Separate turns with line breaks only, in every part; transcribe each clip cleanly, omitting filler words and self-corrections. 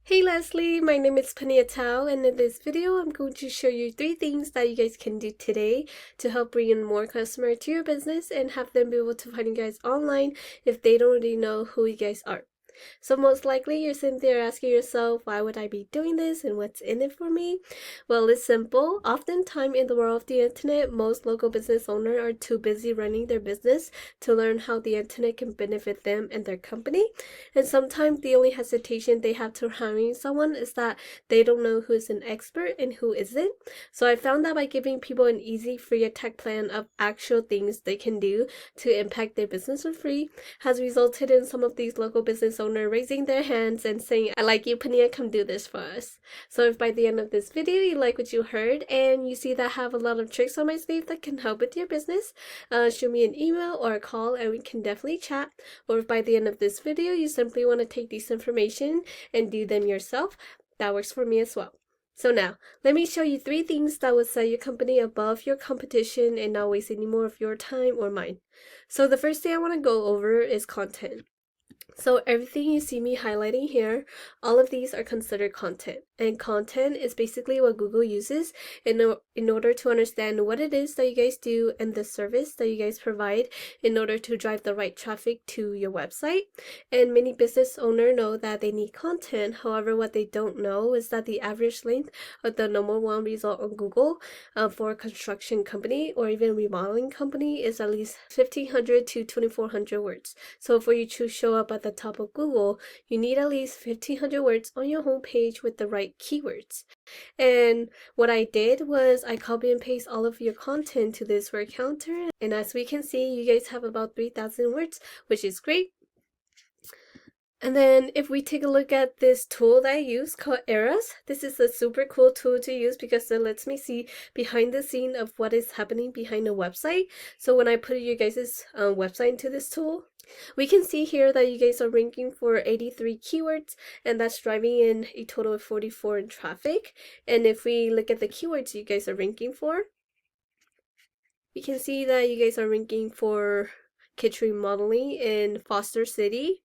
Hey Leslie, my name is Panyia, and in this video I'm going to show you 3 things that you guys can do today to help bring in more customers to your business and have them be able to find you guys online if they don't already know who you guys are. So most likely you're sitting there asking yourself, why would I be doing this and what's in it for me? Well, it's simple. Oftentimes in the world of the internet, most local business owners are too busy running their business to learn how the internet can benefit them and their company. And sometimes the only hesitation they have to hiring someone is that they don't know who is an expert and who isn't. So I found that by giving people an easy free attack plan of actual things they can do to impact their business for free has resulted in some of these local business owners raising their hands and saying, I like you, Panyia, come do this for us. So if by the end of this video you like what you heard and you see that I have a lot of tricks on my sleeve that can help with your business, shoot me an email or a call and we can definitely chat. Or if by the end of this video you simply want to take this information and do them yourself, that works for me as well. So now, let me show you 3 things that will set your company above your competition and not waste any more of your time or mine. So the first thing I want to go over is content. So everything you see me highlighting here, all of these are considered content. And content is basically what Google uses in order to understand what it is that you guys do and the service that you guys provide in order to drive the right traffic to your website. And many business owners know that they need content. However, what they don't know is that the average length of the number 1 result on Google for a construction company or even remodeling company is at least 1,500 to 2,400 words. So for you to show up at the top of Google, you need at least 1,500 words on your homepage with the right keywords. And what I did was I copy and paste all of your content to this word counter, and as we can see, you guys have about 3,000 words, which is great. And then if we take a look at this tool that I use called Eras, this is a super cool tool to use because it lets me see behind the scene of what is happening behind a website. So when I put your guys' website into this tool, we can see here that you guys are ranking for 83 keywords, and that's driving in a total of 44 in traffic. And if we look at the keywords you guys are ranking for, we can see that you guys are ranking for kitchen remodeling in Foster City,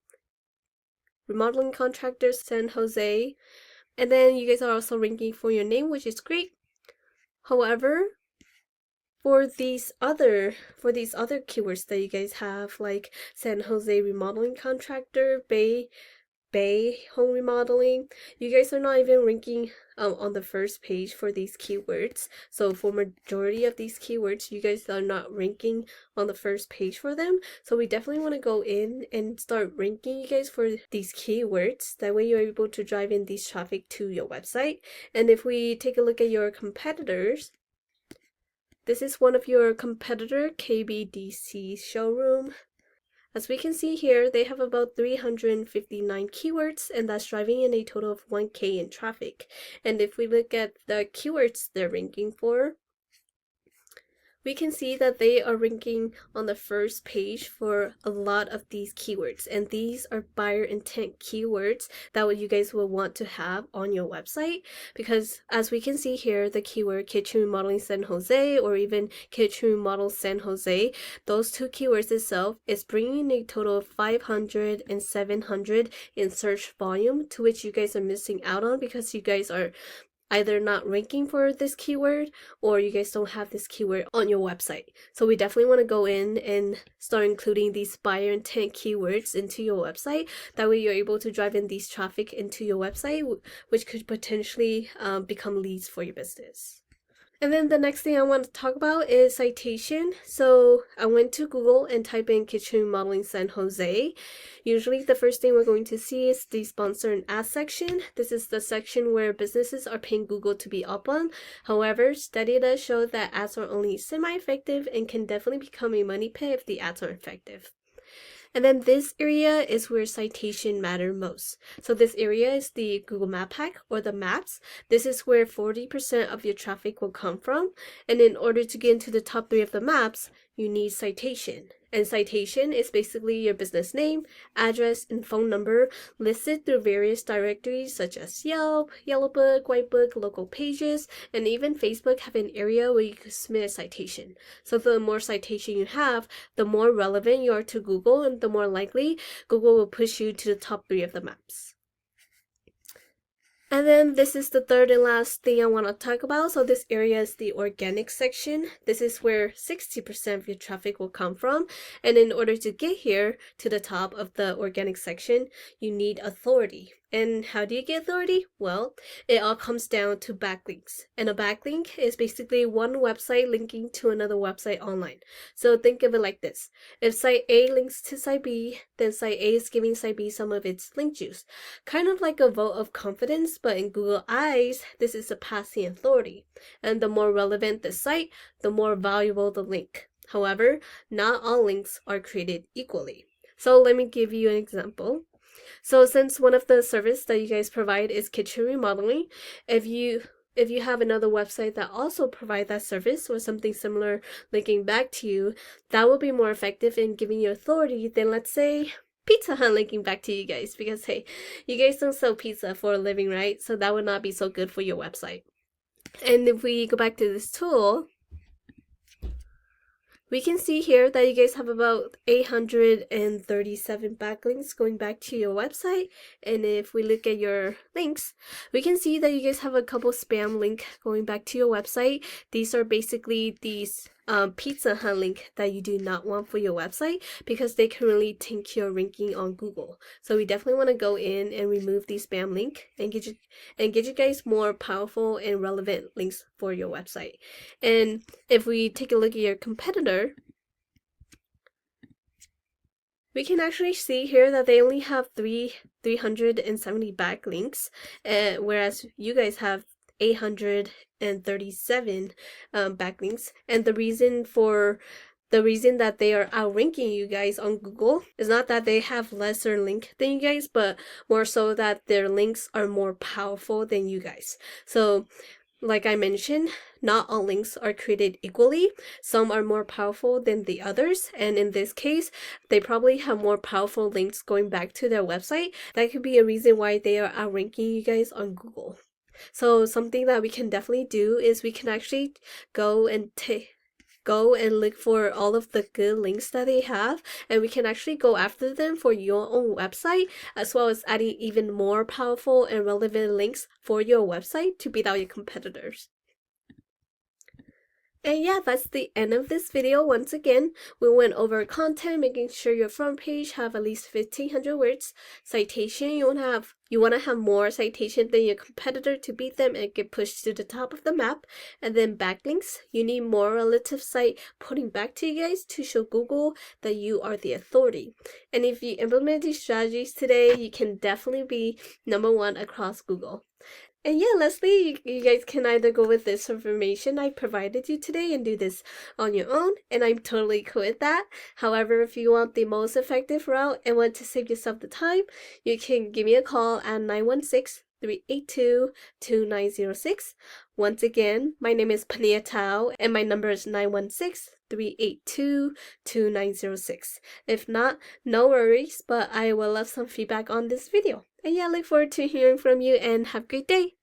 remodeling contractors San Jose, and then you guys are also ranking for your name, which is great. However, for these other keywords that you guys have, like San Jose remodeling contractor, Bay home remodeling, you guys are not even ranking on the first page for these keywords. So for majority of these keywords, you guys are not ranking on the first page for them. So we definitely want to go in and start ranking you guys for these keywords. That way you're able to drive in these traffic to your website. And if we take a look at your competitors, this is one of your competitor, KBDC showroom. As we can see here, they have about 359 keywords, and that's driving in a total of 1K in traffic. And if we look at the keywords they're ranking for, we can see that they are ranking on the first page for a lot of these keywords, and these are buyer intent keywords that you guys will want to have on your website, because as we can see here, the keyword kitchen remodeling San Jose or even kitchen remodel San Jose, those 2 keywords itself is bringing a total of 500 and 700 in search volume, to which you guys are missing out on because you guys are either not ranking for this keyword or you guys don't have this keyword on your website. So we definitely want to go in and start including these buyer intent keywords into your website. That way you're able to drive in these traffic into your website, which could potentially become leads for your business. And then the next thing I want to talk about is citation. So I went to Google and type in kitchen remodeling San Jose. Usually the first thing we're going to see is the sponsor and ad section. This is the section where businesses are paying Google to be up on. However, study does show that ads are only semi-effective and can definitely become a money pit if the ads aren't effective. And then this area is where citation matter most. So this area is the Google Map Pack or the maps. This is where 40% of your traffic will come from. And in order to get into the top 3 of the maps, you need citation. And citation is basically your business name, address, and phone number listed through various directories such as Yelp, Yellow Book, White Book, local pages, and even Facebook have an area where you can submit a citation. So the more citation you have, the more relevant you are to Google, and the more likely Google will push you to the top 3 of the maps. And then this is the third and last thing I want to talk about. So this area is the organic section. This is where 60% of your traffic will come from. And in order to get here to the top of the organic section, you need authority. And how do you get authority? Well, it all comes down to backlinks. And a backlink is basically one website linking to another website online. So think of it like this. If site A links to site B, then site A is giving site B some of its link juice. Kind of like a vote of confidence, but in Google eyes, this is a passing authority. And the more relevant the site, the more valuable the link. However, not all links are created equally. So let me give you an example. So since one of the service that you guys provide is kitchen remodeling, if you have another website that also provide that service or something similar linking back to you, that will be more effective in giving you authority than, let's say, Pizza Hut linking back to you guys, because hey, you guys don't sell pizza for a living, right? So that would not be so good for your website. And if we go back to this tool, we can see here that you guys have about 837 backlinks going back to your website. And if we look at your links, we can see that you guys have a couple spam links going back to your website. These are basically these Pizza Hut link that you do not want for your website because they can really tank your ranking on Google. So we definitely want to go in and remove these spam link and get you guys more powerful and relevant links for your website. And if we take a look at your competitor, we can actually see here that they only have 370 backlinks, whereas you guys have 837 backlinks. And the reason that they are outranking you guys on Google is not that they have lesser link than you guys, but more so that their links are more powerful than you guys. So like I mentioned, not all links are created equally. Some are more powerful than the others, and in this case, they probably have more powerful links going back to their website. That could be a reason why they are outranking you guys on Google. So something that we can definitely do is we can actually go and look for all of the good links that they have, and we can actually go after them for your own website, as well as adding even more powerful and relevant links for your website to beat out your competitors. And yeah, that's the end of this video. Once again, we went over content, making sure your front page have at least 1,500 words. Citation, you want to have more citation than your competitor to beat them and get pushed to the top of the map. And then backlinks, you need more relative site putting back to you guys to show Google that you are the authority. And if you implement these strategies today, you can definitely be #1 across Google. And yeah, Leslie, you guys can either go with this information I provided you today and do this on your own, and I'm totally cool with that. However, if you want the most effective route and want to save yourself the time, you can give me a call at 916-382-2906. Once again, my name is Panyia and my number is 916-382-2906. If not, no worries, but I will love some feedback on this video. And yeah, I look forward to hearing from you and have a great day.